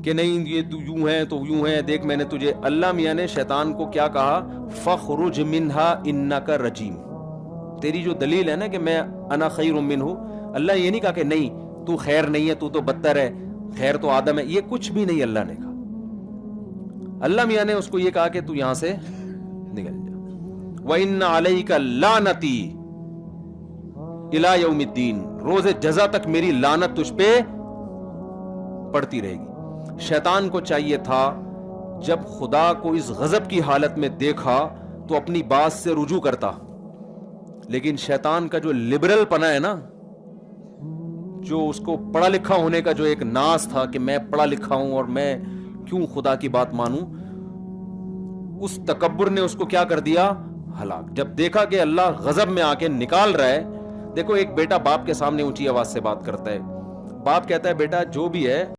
کہ نہیں یہ تو یوں ہے تو یوں ہے، دیکھ میں نے تجھے، اللہ میاں نے شیطان کو کیا کہا؟ فخرج منہا انک رجیم. تیری جو دلیل ہے نا کہ میں انا خیر منہ، اللہ یہ نہیں کہا کہ نہیں تو خیر نہیں ہے، تو بدتر ہے، خیر تو آدم ہے، یہ کچھ بھی نہیں اللہ نے کہا. اللہ میاں نے اس کو یہ کہا کہ تو یہاں سے نکل جا. وَإِنَّ عَلَيْكَ لَعْنَتِي إِلَى يَوْمِ الدِّينِ، روز جزا تک میری لعنت تجھ پہ پڑتی رہے گی. شیطان کو چاہیے تھا جب خدا کو اس غضب کی حالت میں دیکھا تو اپنی بات سے رجوع کرتا، لیکن شیطان کا جو لبرل پنا ہے نا، جو اس کو پڑھا لکھا ہونے کا جو ایک ناز تھا کہ میں پڑھا لکھا ہوں اور میں کیوں خدا کی بات مانوں، اس تکبر نے اس کو کیا کر دیا؟ ہلاک. جب دیکھا کہ اللہ غضب میں آ کے نکال رہا ہے، دیکھو ایک بیٹا باپ کے سامنے اونچی آواز سے بات کرتا ہے، باپ کہتا ہے بیٹا جو بھی ہے